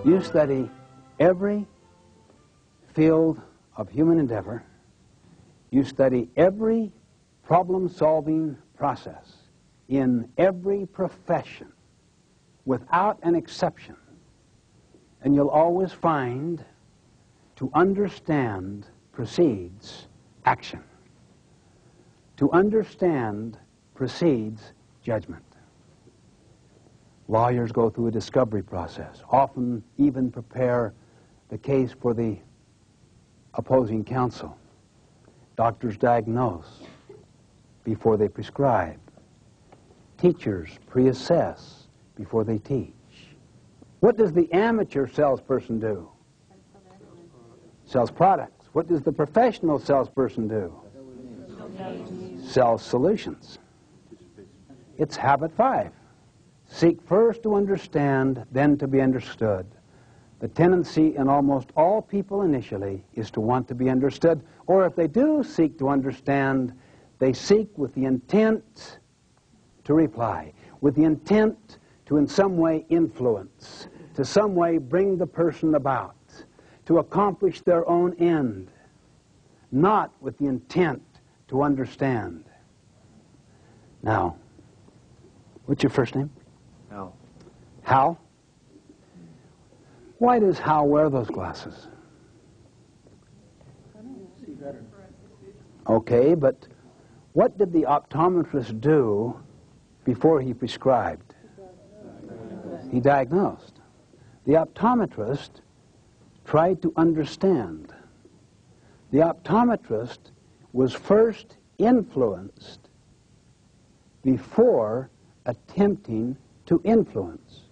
You study every field of human endeavor. You study every problem-solving process in every profession without an exception. And you'll always find to understand precedes action. To understand precedes judgment. Lawyers go through a discovery process, often even prepare the case for the opposing counsel. Doctors diagnose before they prescribe. Teachers pre-assess before they teach. What does the amateur salesperson do? Sells products. What does the professional salesperson do? Sells solutions. It's habit 5. Seek first to understand, then to be understood. The tendency in almost all people initially is to want to be understood, or if they do seek to understand, they seek with the intent to reply, with the intent to in some way influence, to some way bring the person about, to accomplish their own end, not with the intent to understand. Now, what's your first name? Hal. Hal? Why does Hal wear those glasses? See better. Okay, but what did the optometrist do before he prescribed? He diagnosed. The optometrist tried to understand. The optometrist was first influenced before attempting to influence.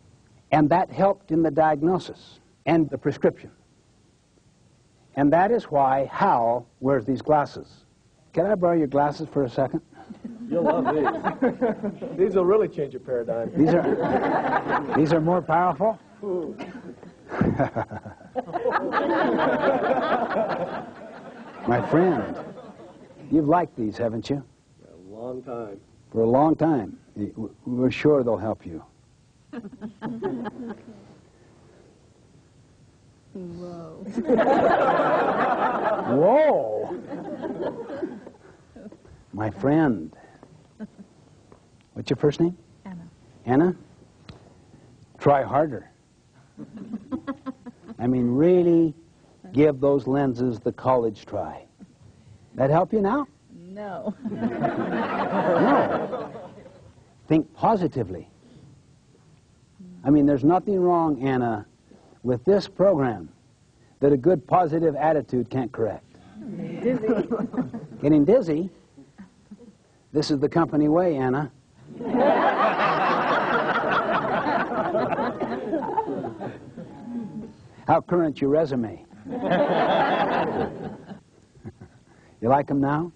And that helped in the diagnosis and the prescription. And that is why Hal wears these glasses. Can I borrow your glasses for a second? You'll love these. These will really change your paradigm. These are more powerful? My friend, you've liked these, haven't you? A long time. For a long time. We're sure they'll help you. Whoa. Whoa! My friend. What's your first name? Anna. Anna? Try harder. I mean, really give those lenses the college try. That help you now? No. No. Think positively. I mean, there's nothing wrong, Anna, with this program that a good positive attitude can't correct. Dizzy. Getting dizzy? This is the company way, Anna. How current your resume? You like them now?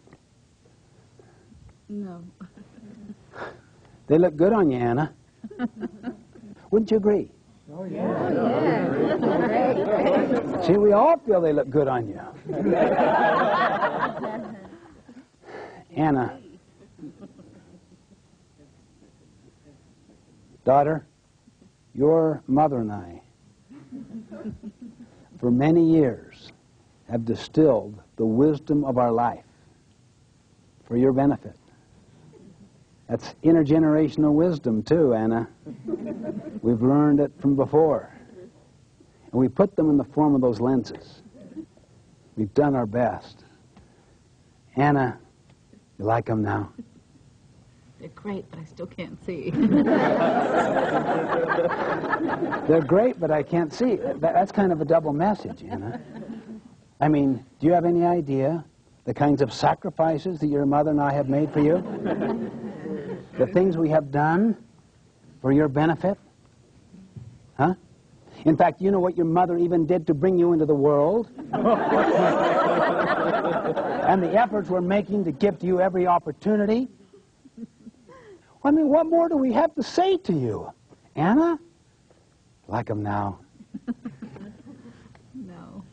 No. They look good on you, Anna. Wouldn't you agree? Oh, yeah. Yeah. See, we all feel they look good on you. Anna. Daughter, your mother and I, for many years, have distilled the wisdom of our life for your benefit. That's intergenerational wisdom, too, Anna. We've learned it from before. And we put them in the form of those lenses. We've done our best. Anna, you like them now? They're great, but I still can't see. They're great, but I can't see. That's kind of a double message, Anna. I mean, do you have any idea the kinds of sacrifices that your mother and I have made for you? The things we have done for your benefit? Huh? In fact, you know what your mother even did to bring you into the world? And the efforts we're making to give to you every opportunity? I mean, what more do we have to say to you? Anna? Like them now? No.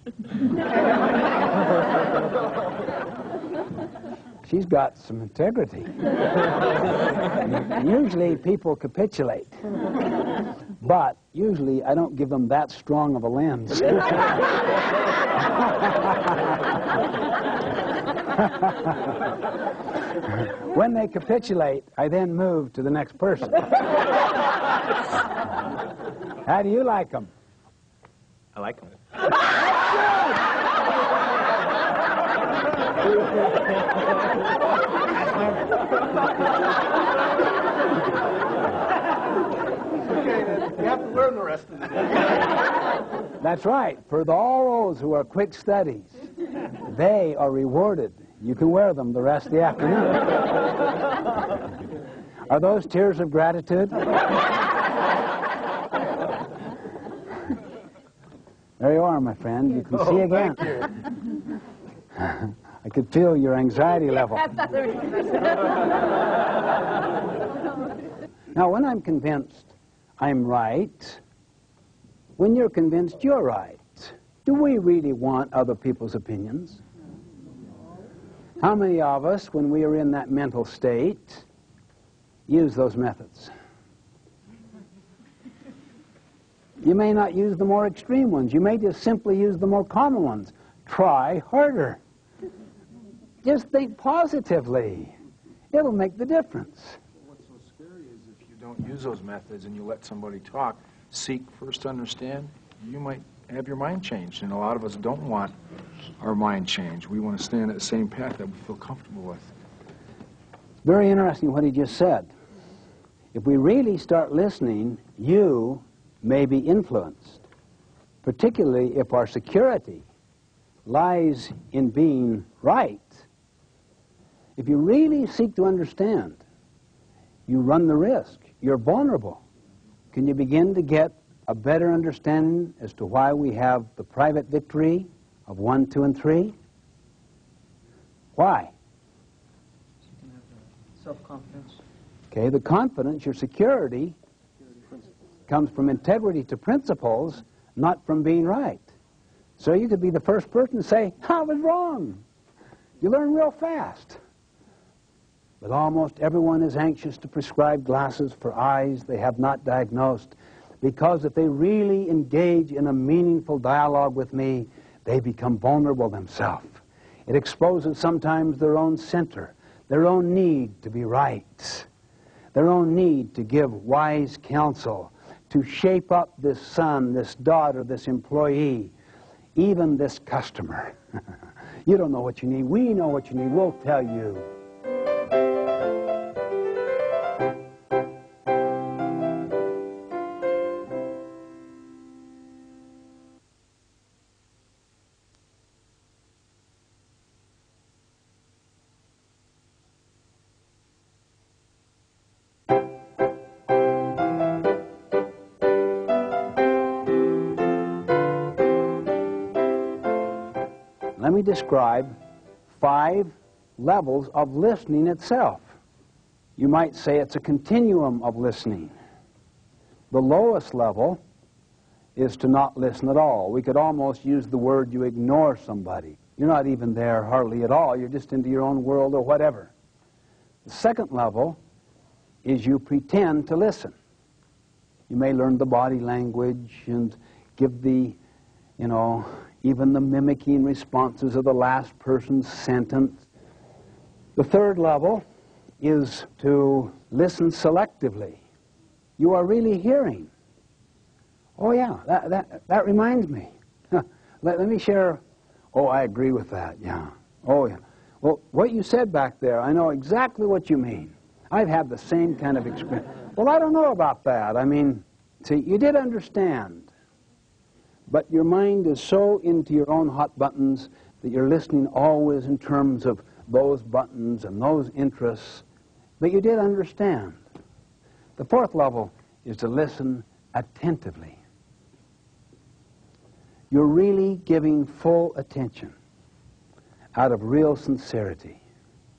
She's got some integrity. Usually people capitulate. But usually I don't give them that strong of a lens. When they capitulate, I then move to the next person. How do you like them? I like them. You have to learn the rest of it. That's right. For all those who are quick studies, they are rewarded. You can wear them the rest of the afternoon. Are those tears of gratitude? There you are, my friend. You can see again. I could feel your anxiety level. Now, when I'm convinced I'm right, when you're convinced you're right, do we really want other people's opinions? How many of us, when we are in that mental state, use those methods? You may not use the more extreme ones. You may just simply use the more common ones. Try harder. Just think positively. It'll make the difference. What's so scary is if you don't use those methods and you let somebody talk, seek first to understand, you might have your mind changed. And a lot of us don't want our mind changed. We want to stay on that same path that we feel comfortable with. Very interesting what he just said. If we really start listening, you may be influenced, particularly if our security lies in being right. If you really seek to understand, you run the risk. You're vulnerable. Can you begin to get a better understanding as to why we have the private victory of 1, 2, and 3? Why? So you can have self-confidence. Okay, the confidence, your security, comes from integrity to principles, not from being right. So you could be the first person to say, I was wrong. You learn real fast. But almost everyone is anxious to prescribe glasses for eyes they have not diagnosed, because if they really engage in a meaningful dialogue with me, they become vulnerable themselves. It exposes sometimes their own center, their own need to be right, their own need to give wise counsel, to shape up this son, this daughter, this employee, even this customer. You don't know what you need. We know what you need. We'll tell you. Let me describe 5 levels of listening itself. You might say it's a continuum of listening. The lowest level is to not listen at all. We could almost use the word you ignore somebody. You're not even there hardly at all. You're just into your own world or whatever. The second level is you pretend to listen. You may learn the body language and give the, even the mimicking responses of the last person's sentence. The third level is to listen selectively. You are really hearing. Oh yeah, that reminds me. Let me share. Oh, I agree with that, yeah. Oh yeah. Well, what you said back there, I know exactly what you mean. I've had the same kind of experience. Well, I don't know about that. I mean, see, you did understand. But your mind is so into your own hot buttons that you're listening always in terms of those buttons and those interests. But you did understand. The fourth level is to listen attentively. You're really giving full attention out of real sincerity.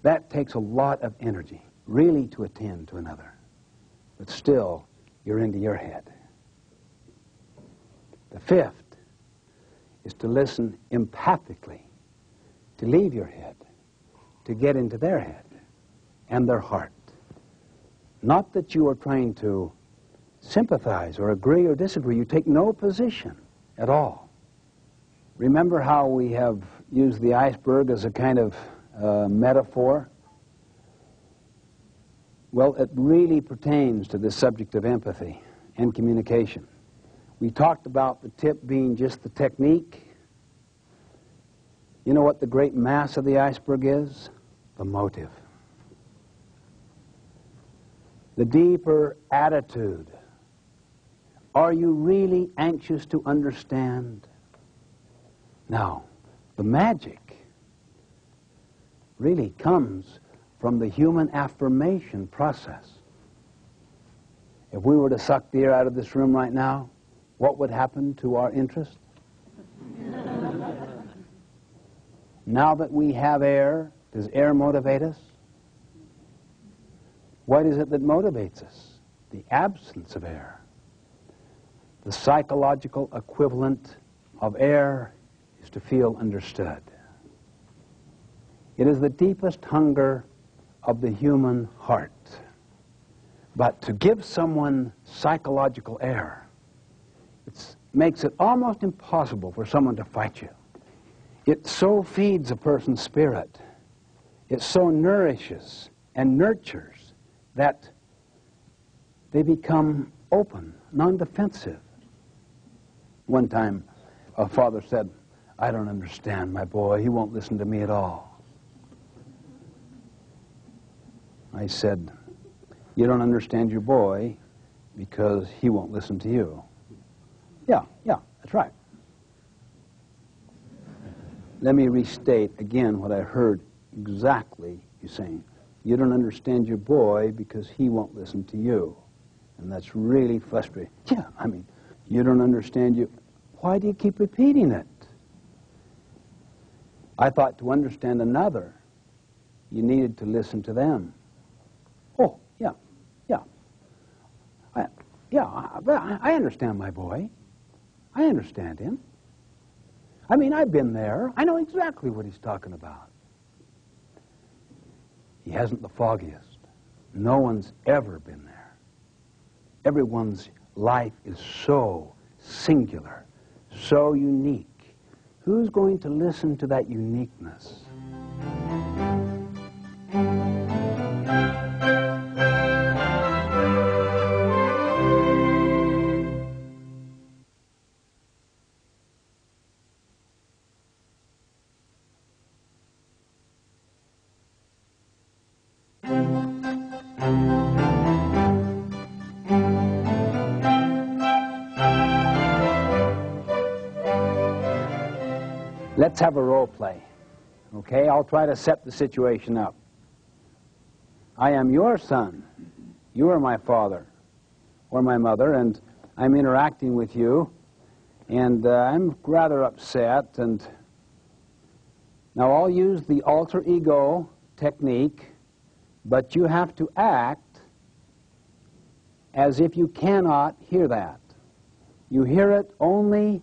That takes a lot of energy, really, to attend to another. But still, you're into your head. The fifth is to listen empathically, to leave your head, to get into their head and their heart. Not that you are trying to sympathize or agree or disagree. You take no position at all. Remember how we have used the iceberg as a kind of metaphor? Well, it really pertains to the subject of empathy and communication. We talked about the tip being just the technique. You know what the great mass of the iceberg is? The motive. The deeper attitude. Are you really anxious to understand? Now, the magic really comes from the human affirmation process. If we were to suck the air out of this room right now, what would happen to our interest? Now that we have air, does air motivate us? What is it that motivates us? The absence of air. The psychological equivalent of air is to feel understood. It is the deepest hunger of the human heart. But to give someone psychological air, it makes it almost impossible for someone to fight you. It so feeds a person's spirit. It so nourishes and nurtures that they become open, non-defensive. One time, a father said, "I don't understand my boy. He won't listen to me at all." I said, "You don't understand your boy because he won't listen to you." Yeah, that's right. Let me restate again what I heard exactly you saying. You don't understand your boy because he won't listen to you. And that's really frustrating. Yeah, I mean, you don't understand you. Why do you keep repeating it? I thought to understand another, you needed to listen to them. Oh, yeah. I understand my boy. I understand him. I mean, I've been there. I know exactly what he's talking about. He hasn't the foggiest. No one's ever been there. Everyone's life is so singular, so unique. Who's going to listen to that uniqueness? Let's have a role play, okay? I'll try to set the situation up. I am your son. You are my father or my mother, and I'm interacting with you, and I'm rather upset, and now I'll use the alter ego technique, but you have to act as if you cannot hear that. You hear it only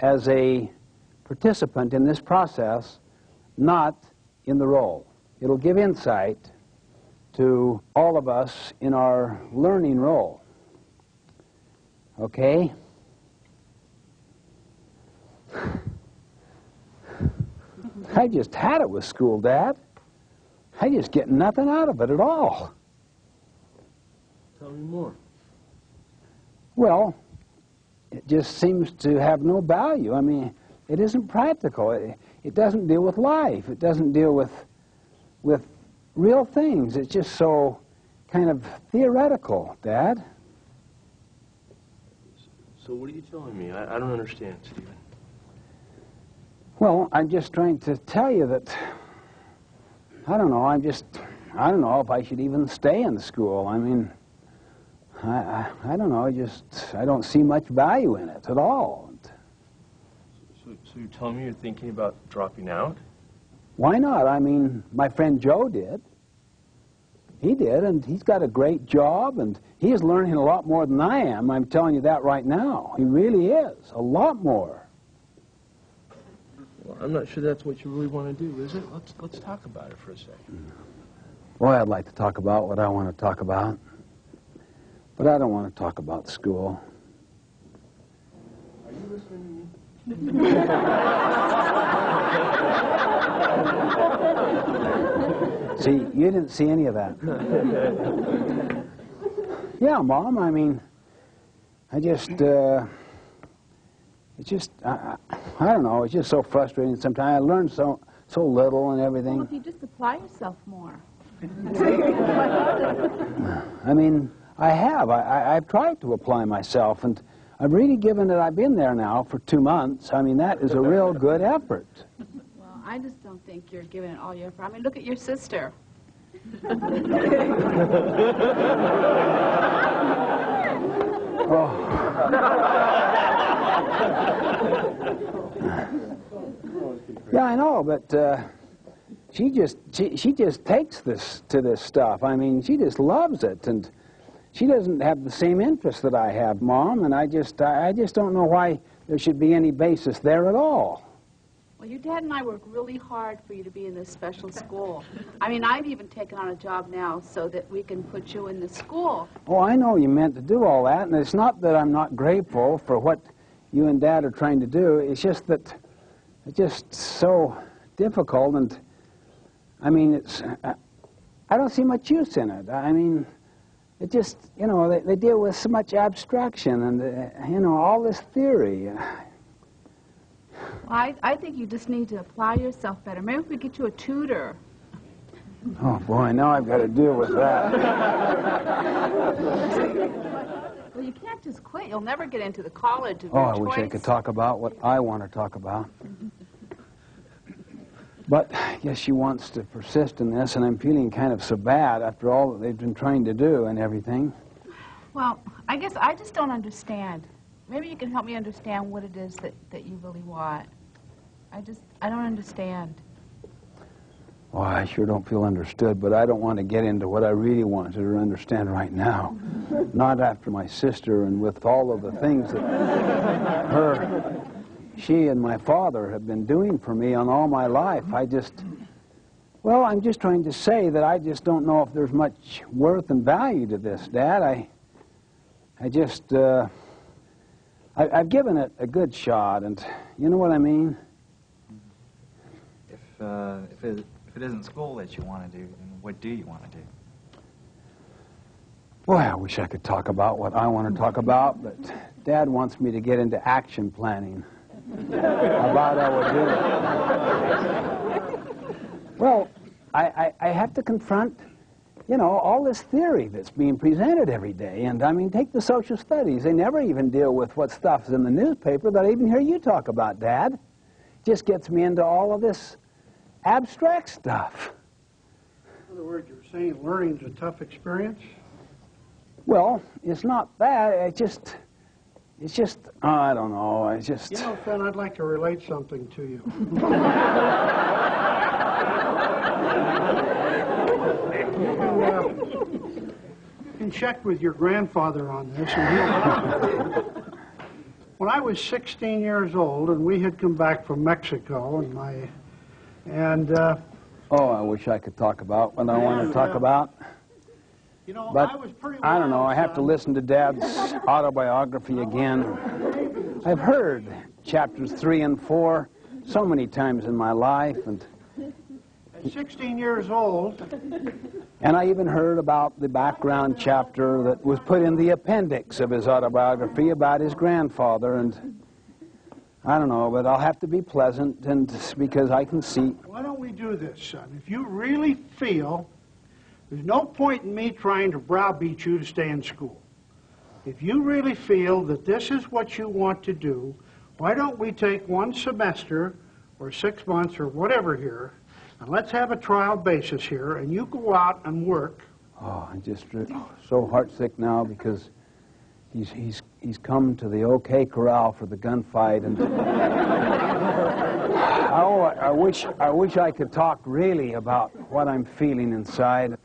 as a participant in this process, not in the role. It'll give insight to all of us in our learning role. Okay? I just had it with school, Dad. I just get nothing out of it at all. Tell me more. Well, it just seems to have no value. I mean, it isn't practical. It doesn't deal with life. It doesn't deal with real things. It's just so kind of theoretical, Dad. So what are you telling me? I don't understand, Stephen. Well, I'm just trying to tell you that, I don't know if I should even stay in the school. I mean, I don't know, I don't see much value in it at all. So you're telling me you're thinking about dropping out? Why not? I mean, my friend Joe did. He did, and he's got a great job, and he is learning a lot more than I am. I'm telling you that right now. He really is, a lot more. Well, I'm not sure that's what you really want to do, is it? Let's talk about it for a second. Boy, I'd like to talk about what I want to talk about. But I don't want to talk about school. Are you listening to me? See, you didn't see any of that. Yeah, Mom, I mean, I just, I don't know, it's just so frustrating sometimes. I learn so little and everything. Well, if you just apply yourself more. I mean, I have. I've tried to apply myself, and I've really given it. I've been there now for 2 months. I mean, that is a real good effort. Well, I just don't think you're giving it all your effort. I mean, look at your sister. Yeah, I know, but she just takes this stuff. I mean, she just loves it, and she doesn't have the same interest that I have, Mom. And I just don't know why there should be any basis there at all. Well, your dad and I work really hard for you to be in this special school. I mean, I've even taken on a job now so that we can put you in the school. Oh, I know you meant to do all that, and it's not that I'm not grateful for what you and Dad are trying to do. It's just that it's just so difficult, and I mean, I don't see much use in it. I mean, it just, you know, they deal with so much abstraction and, you know, all this theory. Well, I think you just need to apply yourself better. Maybe if we get you a tutor. Oh, boy, now I've got to deal with that. Well, you can't just quit. You'll never get into the college of Oh, your I wish choice. I could talk about what I want to talk about. But I guess she wants to persist in this, and I'm feeling kind of so bad after all that they've been trying to do and everything. Well, I guess I just don't understand. Maybe you can help me understand what it is that you really want. I don't understand. Well, I sure don't feel understood, but I don't want to get into what I really want to understand right now. Not after my sister and with all of the things that she and my father have been doing for me on all my life. I'm just trying to say that I just don't know if there's much worth and value to this, Dad. I've given it a good shot, and you know what I mean? If it isn't school that you want to do, then what do you want to do? Boy, I wish I could talk about what I want to talk about, but Dad wants me to get into action planning. About I would do it. Well, I have to confront, you know, all this theory that's being presented every day. And, I mean, take the social studies. They never even deal with what stuff's in the newspaper that I even hear you talk about, Dad. It just gets me into all of this abstract stuff. In other words, you're saying learning's a tough experience? Well, it's not that. It's just, I don't know. It's just... You know, Finn, I'd like to relate something to you. You can check with your grandfather on this, and he'll... When I was 16 years old, and we had come back from Mexico, Oh, I wish I could talk about what I want to talk about. You know, But I was pretty I don't know. I have to son. listen to Dad's autobiography again. I've heard chapters 3 and 4 so many times in my life, and At 16 years old, I even heard about the background chapter that was put in the appendix of his autobiography about his grandfather, and I don't know, but I'll have to be pleasant, and because I can see... why don't we do this, son? If you really feel there's no point in me trying to browbeat you to stay in school. If you really feel that this is what you want to do, why don't we take 1 semester or 6 months or whatever here, and let's have a trial basis here, and you go out and work. Oh, I'm just so heartsick now because he's come to the OK Corral for the gunfight, and I wish I could talk really about what I'm feeling inside.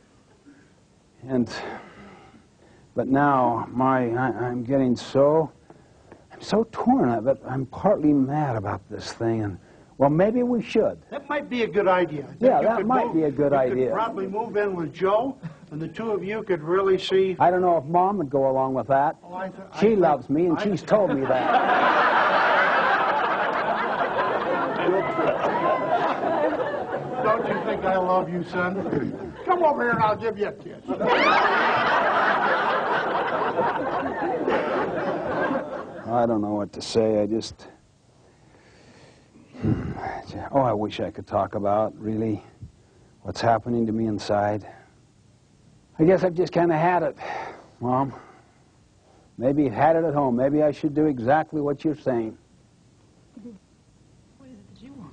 But now I'm getting so torn of it. I'm partly mad about this thing, and well, maybe we should. That might be a good idea. I think Yeah, you that could might be a good you idea. could probably move in with Joe, and the two of you could really see... I don't know if Mom would go along with that. Oh, She loves me, and she's told me that. Don't you think I love you, son? Come over here and I'll give you a kiss. I don't know what to say. I just... Oh, I wish I could talk about, really, what's happening to me inside. I guess I've just kind of had it, Mom. Maybe you've had it at home. Maybe I should do exactly what you're saying. What is it that you want?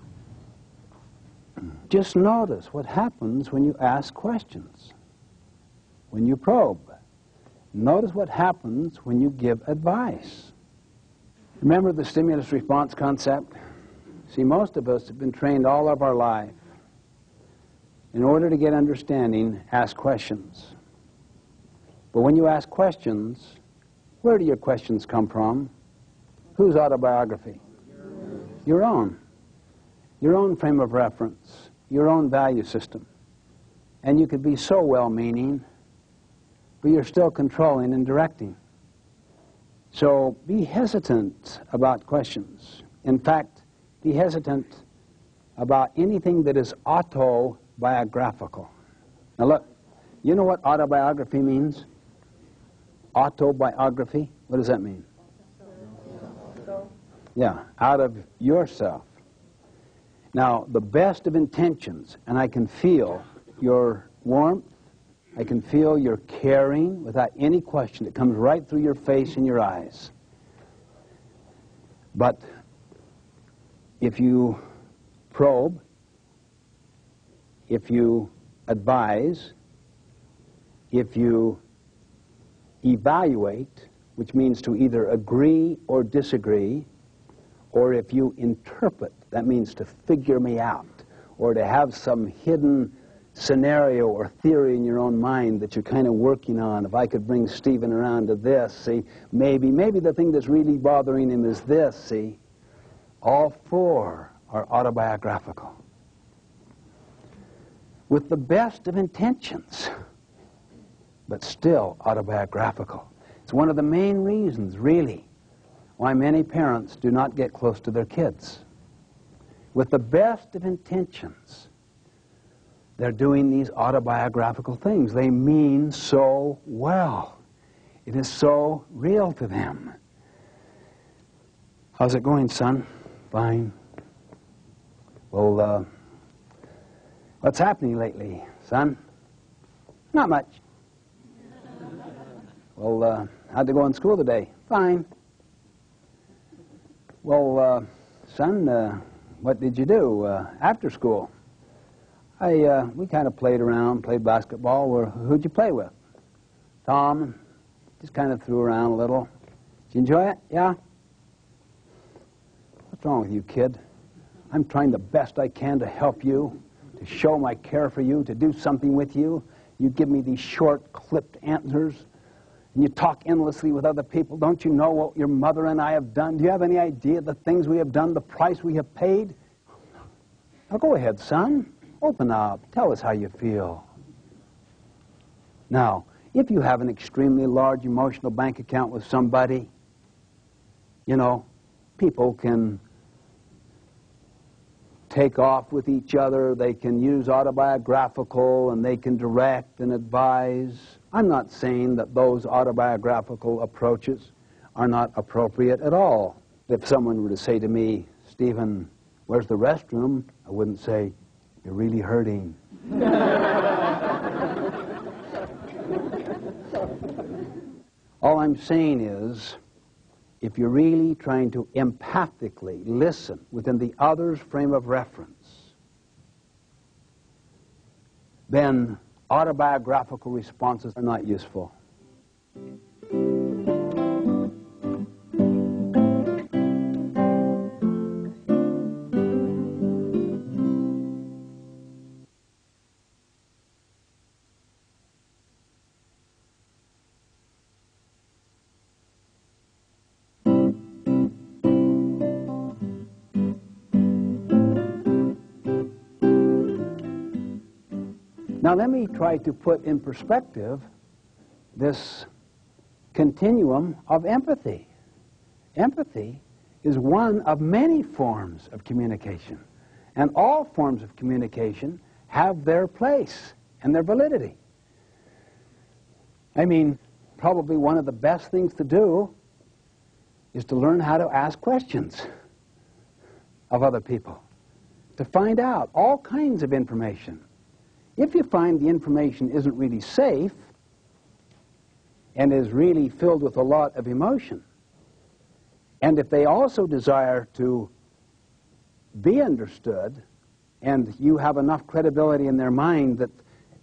Just notice what happens when you ask questions, when you probe. Notice what happens when you give advice. Remember the stimulus response concept? See, most of us have been trained all of our life. In order to get understanding, ask questions. But when you ask questions, where do your questions come from? Whose autobiography? Your own. Your own frame of reference. Your own value system. And you could be so well-meaning, but you're still controlling and directing. So be hesitant about questions. In fact, be hesitant about anything that is autobiographical. Now look, you know what autobiography means? Autobiography? What does that mean? Yeah, out of yourself. Now, the best of intentions, and I can feel your warmth, I can feel your caring without any question. It comes right through your face and your eyes. But if you probe, if you advise, if you evaluate, which means to either agree or disagree, or if you interpret, that means to figure me out, or to have some hidden scenario or theory in your own mind that you're kind of working on. If I could bring Stephen around to this, see, maybe the thing that's really bothering him is this, see. All four are autobiographical. With the best of intentions, but still autobiographical. It's one of the main reasons, really, why many parents do not get close to their kids. With the best of intentions, they're doing these autobiographical things. They mean so well. It is so real to them. How's it going, son? Fine. Well, what's happening lately, son? Not much. Well, how'd you go in school today? Fine. Well, son, what did you do after school? We kind of played around, played basketball. Who'd you play with? Tom. Just kind of threw around a little. Did you enjoy it? Yeah? What's wrong with you, kid? I'm trying the best I can to help you, to show my care for you, to do something with you. You give me these short, clipped answers, and you talk endlessly with other people. Don't you know what your mother and I have done? Do you have any idea the things we have done, the price we have paid? Now go ahead, son. Open up. Tell us how you feel. Now, if you have an extremely large emotional bank account with somebody, you know, people can take off with each other, they can use autobiographical, and they can direct and advise. I'm not saying that those autobiographical approaches are not appropriate at all. If someone were to say to me, Stephen, where's the restroom? I wouldn't say, you're really hurting. All I'm saying is, if you're really trying to empathically listen within the other's frame of reference, then autobiographical responses are not useful. Now let me try to put in perspective this continuum of empathy. Empathy is one of many forms of communication, and all forms of communication have their place and their validity. I mean, probably one of the best things to do is to learn how to ask questions of other people, to find out all kinds of information. If you find the information isn't really safe and is really filled with a lot of emotion, and if they also desire to be understood and you have enough credibility in their mind that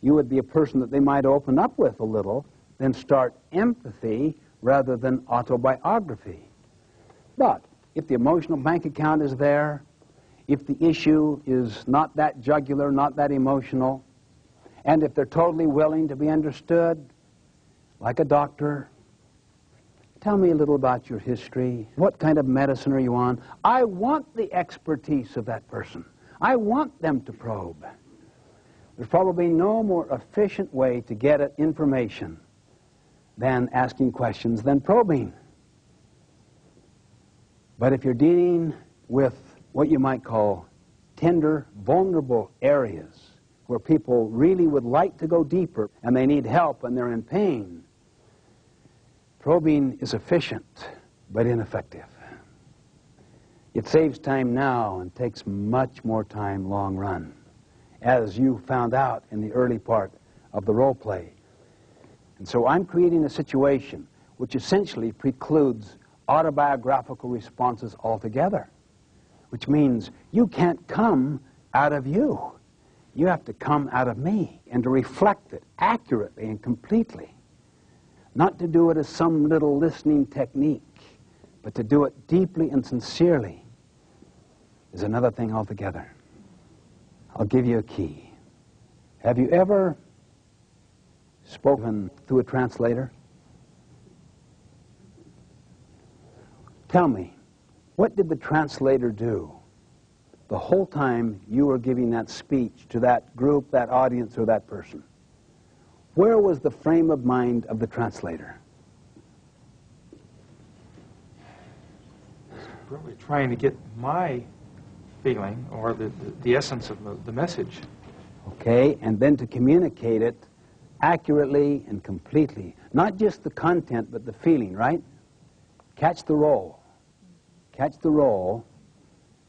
you would be a person that they might open up with a little, then start empathy rather than autobiography. But if the emotional bank account is there, if the issue is not that jugular, not that emotional, and if they're totally willing to be understood, like a doctor, tell me a little about your history. What kind of medicine are you on? I want the expertise of that person. I want them to probe. There's probably no more efficient way to get at information than asking questions than probing. But if you're dealing with what you might call tender, vulnerable areas where people really would like to go deeper and they need help and they're in pain, probing is efficient but ineffective. It saves time now and takes much more time long run, as you found out in the early part of the role play. And so I'm creating a situation which essentially precludes autobiographical responses altogether, which means you can't come out of you. You have to come out of me and to reflect it accurately and completely. Not to do it as some little listening technique, but to do it deeply and sincerely is another thing altogether. I'll give you a key. Have you ever spoken through a translator? Tell me, what did the translator do the whole time you were giving that speech to that group, that audience, or that person? Where was the frame of mind of the translator? Probably trying to get my feeling or the essence of the message. Okay, and then to communicate it accurately and completely. Not just the content, but the feeling, right? Catch the role. Catch the role.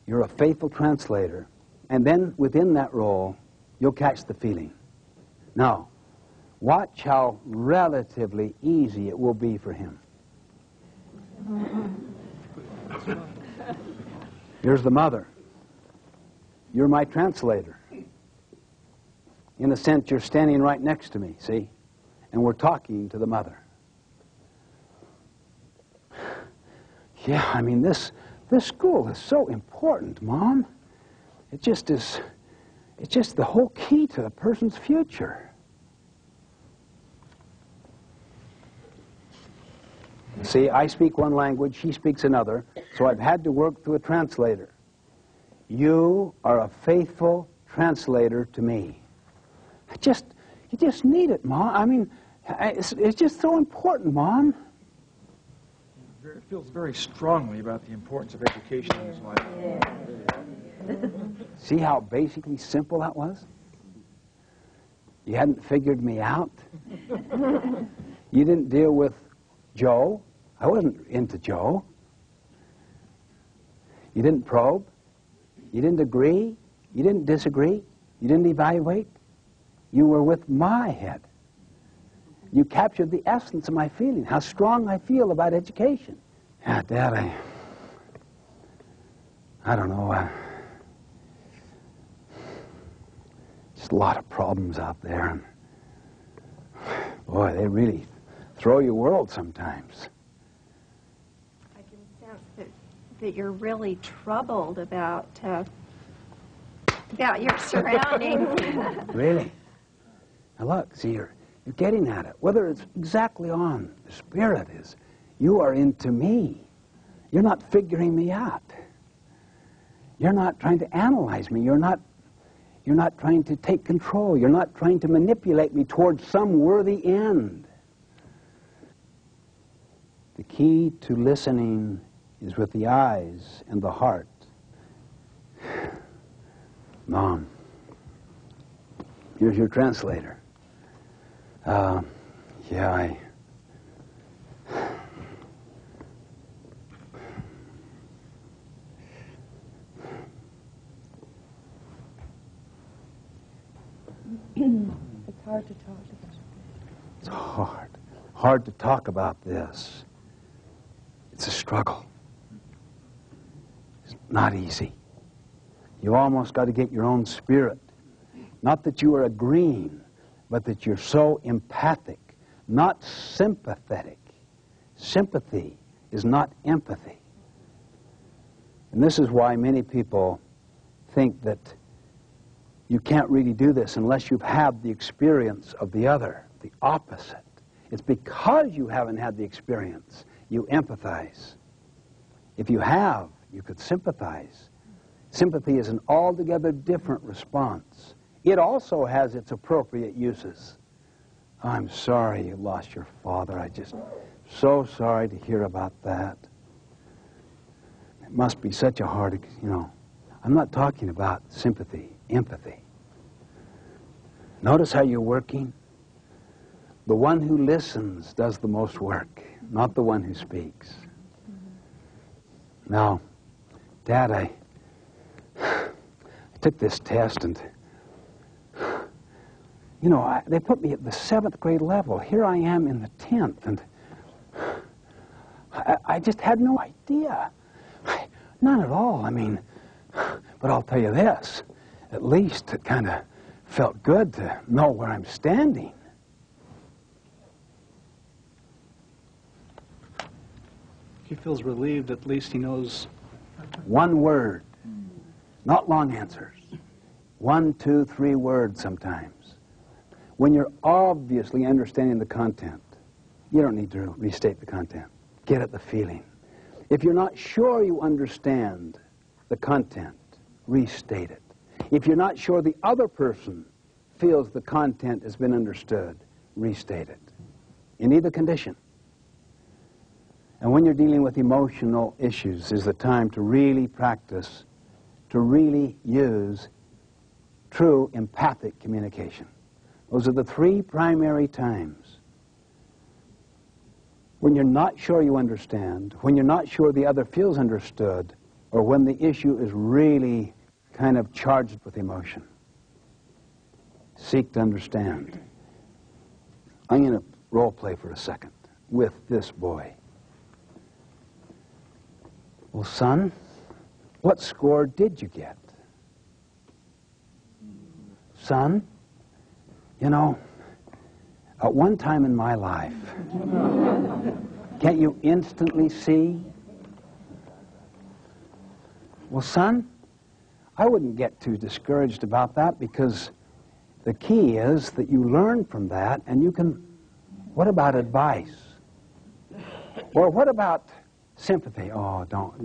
You're a faithful translator. And then within that role, you'll catch the feeling. Now, watch how relatively easy it will be for him. Here's the mother. You're my translator. In a sense, you're standing right next to me, see? And we're talking to the mother. Yeah, I mean, this school is so important, Mom. It just is, it's just the whole key to a person's future. See, I speak one language, she speaks another, so I've had to work through a translator. You are a faithful translator to me. You just need it, Mom. I mean, it's just so important, Mom. It feels very strongly about the importance of education in his life. See how basically simple that was? You hadn't figured me out. You didn't deal with Joe. I wasn't into Joe. You didn't probe. You didn't agree. You didn't disagree. You didn't evaluate. You were with my head. You captured the essence of my feeling, how strong I feel about education. Yeah, Dad, I don't know. Just a lot of problems out there. And boy, they really throw your world sometimes. I can sense that you're really troubled about your surroundings. Really? Now look, see, you're getting at it. Whether it's exactly on, the spirit is, you are into me. You're not figuring me out. You're not trying to analyze me. You're not You're not trying to take control. You're not trying to manipulate me towards some worthy end. The key to listening is with the eyes and the heart. Mom, here's your translator. Yeah, It's hard to talk about. It's hard to talk about this. It's a struggle. It's not easy. You almost got to get your own spirit. Not that you are agreeing, but that you're so empathic, not sympathetic. Sympathy is not empathy. And this is why many people think that you can't really do this unless you've had the experience of the other, the opposite. It's because you haven't had the experience, you empathize. If you have, you could sympathize. Sympathy is an altogether different response. It also has its appropriate uses. I'm sorry you lost your father. I'm just so sorry to hear about that. It must be such a hard, I'm not talking about sympathy, empathy. Notice how you're working. The one who listens does the most work, not the one who speaks. Now, Dad, I took this test and, they put me at the 7th grade level. Here I am in the 10th, and I just had no idea. None at all, but I'll tell you this, at least it kind of felt good to know where I'm standing. He feels relieved, at least he knows. One word, not long answers. 1, 2, 3 words sometimes. When you're obviously understanding the content, you don't need to restate the content. Get at the feeling. If you're not sure you understand the content, restate it. If you're not sure the other person feels the content has been understood, restate it. In either condition. And when you're dealing with emotional issues is the time to really practice, to really use true empathic communication. Those are the 3 primary times. When you're not sure you understand, when you're not sure the other feels understood, or when the issue is really kind of charged with emotion. Seek to understand. I'm going to role play for a second with this boy. Well, son, what score did you get? Son, at one time in my life, can't you instantly see? Well, son, I wouldn't get too discouraged about that, because the key is that you learn from that and you can, what about advice? Or what about sympathy? Oh, don't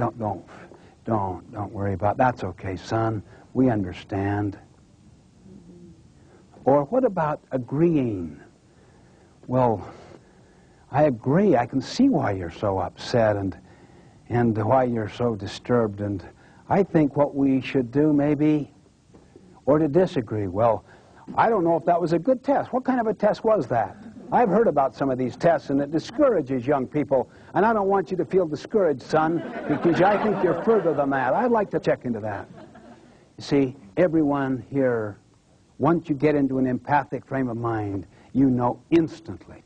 worry about it. That's okay, son. We understand. Or what about agreeing? Well, I agree. I can see why you're so upset and why you're so disturbed, and I think what we should do maybe, or to disagree. Well, I don't know if that was a good test. What kind of a test was that? I've heard about some of these tests, and it discourages young people, and I don't want you to feel discouraged, son, because I think you're further than that. I'd like to check into that. You see, everyone here, once you get into an empathic frame of mind, you know instantly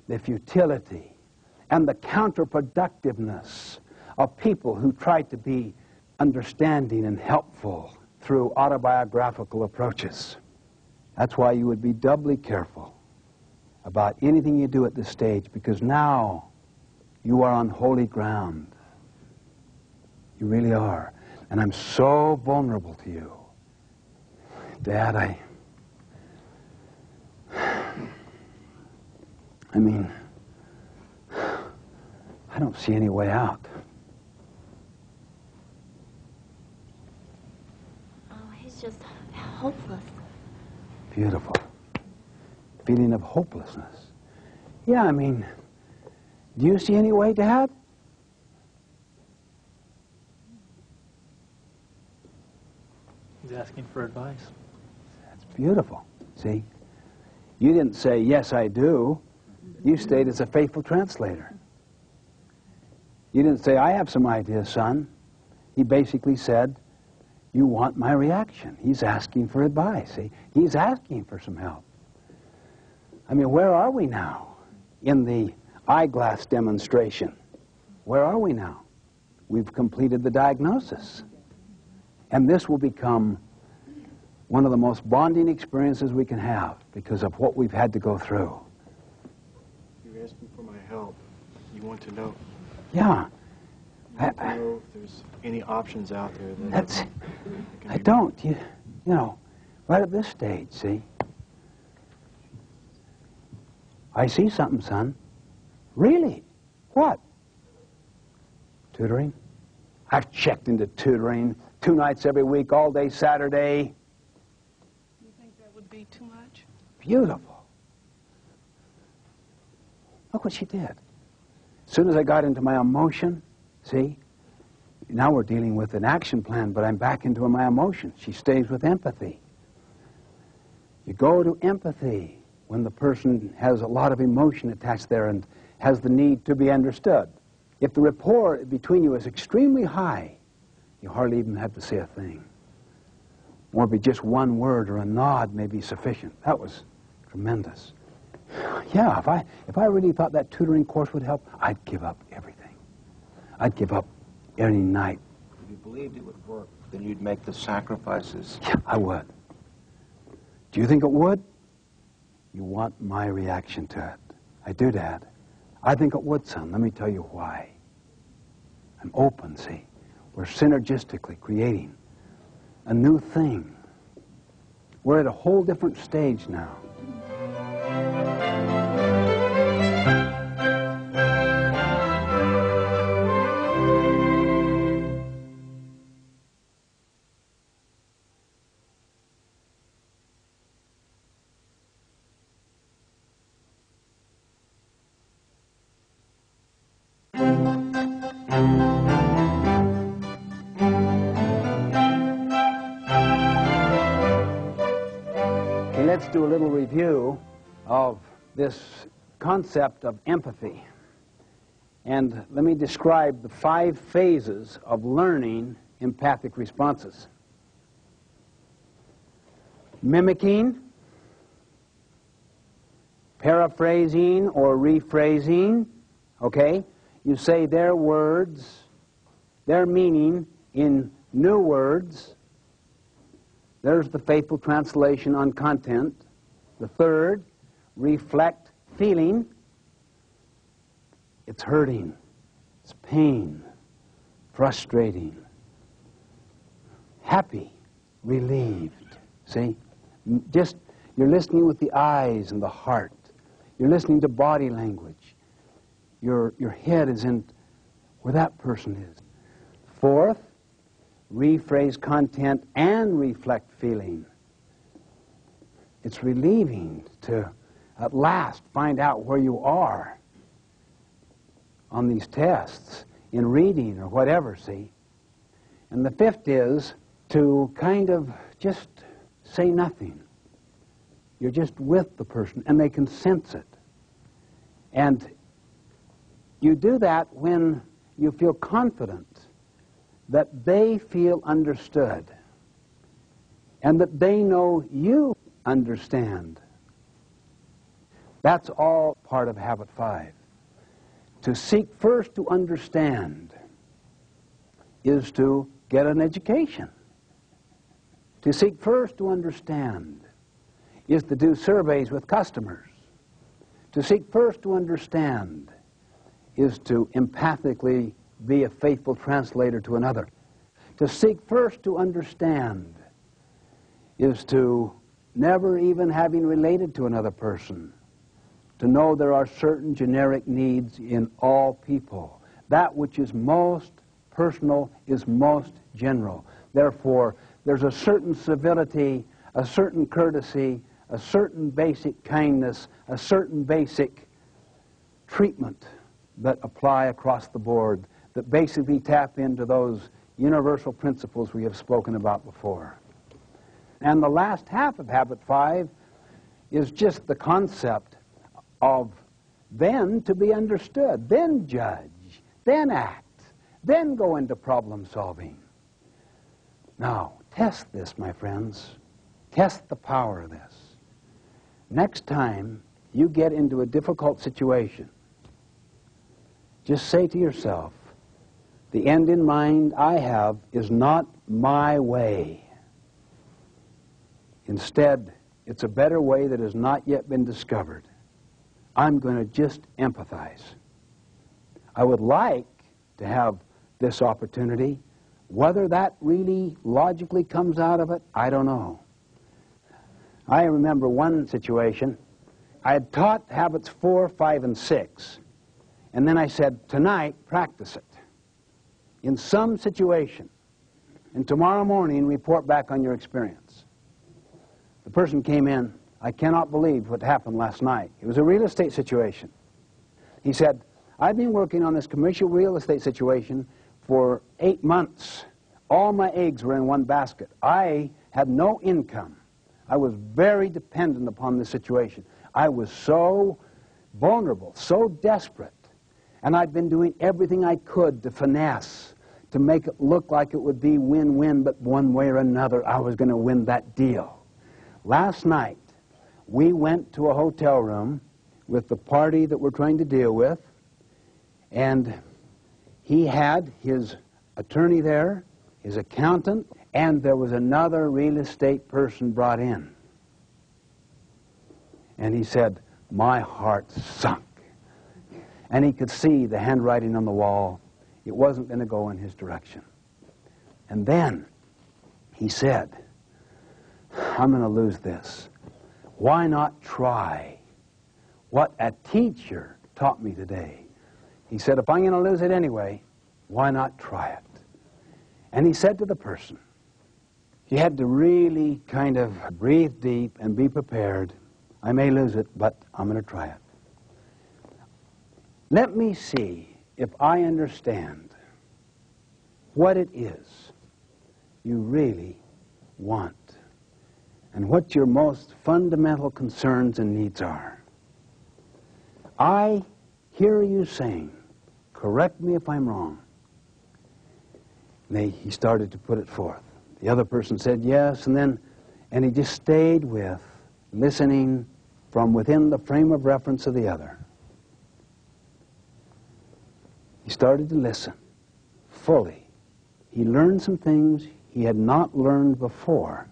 the futility and the counterproductiveness of people who try to be understanding and helpful through autobiographical approaches. That's why you would be doubly careful about anything you do at this stage, because now you are on holy ground. You really are. And I'm so vulnerable to you. Dad, I don't see any way out. Oh, his feels just hopeless. Beautiful. Feeling of hopelessness. Yeah, I mean, do you see any way, Dad? He's asking for advice. That's beautiful. See? You didn't say, yes, I do. You stayed as a faithful translator. You didn't say, I have some ideas, son. He basically said, you want my reaction. He's asking for advice. See? He's asking for some help. I mean, where are we now in the eyeglass demonstration? Where are we now? We've completed the diagnosis. And this will become one of the most bonding experiences we can have because of what we've had to go through. You're asking for my help. You want to know. Yeah. You want to know if there's any options out there that... That's... I don't. You know, right at this stage, see? I see something, son. Really? What? Tutoring? I've checked into tutoring 2 nights every week, all day Saturday. You think that would be too much? Beautiful. Look what she did. As soon as I got into my emotion, see? Now we're dealing with an action plan, but I'm back into my emotion. She stays with empathy. You go to empathy when the person has a lot of emotion attached there and has the need to be understood. If the rapport between you is extremely high, you hardly even have to say a thing. Or be just one word or a nod may be sufficient. That was tremendous. Yeah, if I really thought that tutoring course would help, I'd give up everything. I'd give up any night. If you believed it would work, then you'd make the sacrifices. Yeah, I would. Do you think it would? You want my reaction to it. I do, Dad. I think it would, son. Let me tell you why. I'm open, see? We're synergistically creating a new thing. We're at a whole different stage now. Let's do a little review of this concept of empathy. And let me describe the 5 phases of learning empathic responses. Mimicking, paraphrasing or rephrasing, okay? You say their words, their meaning in new words. There's the faithful translation on content. The 3rd, reflect feeling. It's hurting. It's pain. Frustrating. Happy. Relieved. See? Just, you're listening with the eyes and the heart. You're listening to body language. Your head is in where that person is. 4th, rephrase content and reflect feeling. It's relieving to at last find out where you are on these tests in reading or whatever, see? And the 5th is to kind of just say nothing. You're just with the person and they can sense it. And you do that when you feel confident that they feel understood and that they know you understand. That's all part of habit 5. To seek first to understand is to get an education. To seek first to understand is to do surveys with customers. To seek first to understand is to empathically be a faithful translator to another. To seek first to understand is to, never even having related to another person, to know there are certain generic needs in all people. That which is most personal is most general. Therefore, there's a certain civility, a certain courtesy, a certain basic kindness, a certain basic treatment that apply across the board, that basically tap into those universal principles we have spoken about before. And the last half of Habit 5 is just the concept of then to be understood, then judge, then act, then go into problem solving. Now, test this, my friends. Test the power of this. Next time you get into a difficult situation, just say to yourself, the end in mind I have is not my way. Instead, it's a better way that has not yet been discovered. I'm going to just empathize. I would like to have this opportunity. Whether that really logically comes out of it, I don't know. I remember one situation. I had taught habits 4, 5, and 6. And then I said, tonight, practice it in some situation. And tomorrow morning, report back on your experience. The person came in. I cannot believe what happened last night. It was a real estate situation. He said, I've been working on this commercial real estate situation for 8 months. All my eggs were in one basket. I had no income. I was very dependent upon this situation. I was so vulnerable, so desperate. And I'd been doing everything I could to finesse, to make it look like it would be win-win, but one way or another, I was going to win that deal. Last night, we went to a hotel room with the party that we're trying to deal with, and he had his attorney there, his accountant, and there was another real estate person brought in. And he said, my heart sunk. And he could see the handwriting on the wall. It wasn't going to go in his direction. And then he said, I'm going to lose this. Why not try what a teacher taught me today? He said, if I'm going to lose it anyway, why not try it? And he said to the person, you had to really kind of breathe deep and be prepared. I may lose it, but I'm going to try it. Let me see if I understand what it is you really want and what your most fundamental concerns and needs are. I hear you saying, correct me if I'm wrong. He started to put it forth. The other person said yes, and he just stayed with listening from within the frame of reference of the other. He started to listen fully. He learned some things he had not learned before.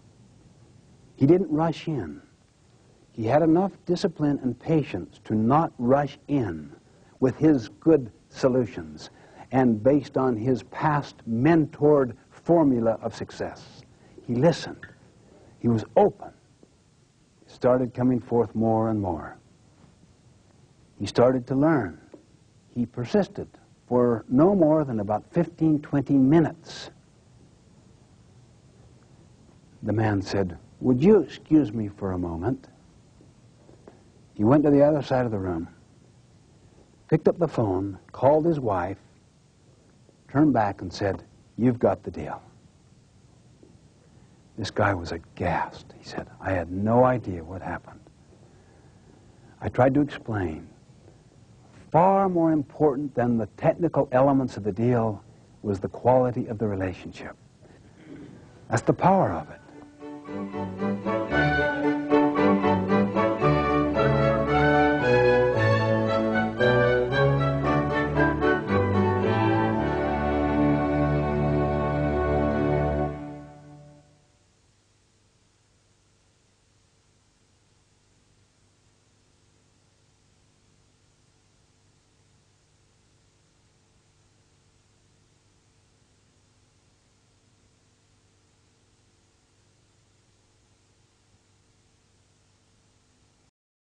He didn't rush in. He had enough discipline and patience to not rush in with his good solutions and based on his past mentored formula of success. He listened. He was open. It started coming forth more and more. He started to learn. He persisted for no more than about 15, 20 minutes. The man said, would you excuse me for a moment? He went to the other side of the room, picked up the phone, called his wife, turned back and said, you've got the deal. This guy was aghast. He said, I had no idea what happened. I tried to explain. Far more important than the technical elements of the deal was the quality of the relationship. That's the power of it.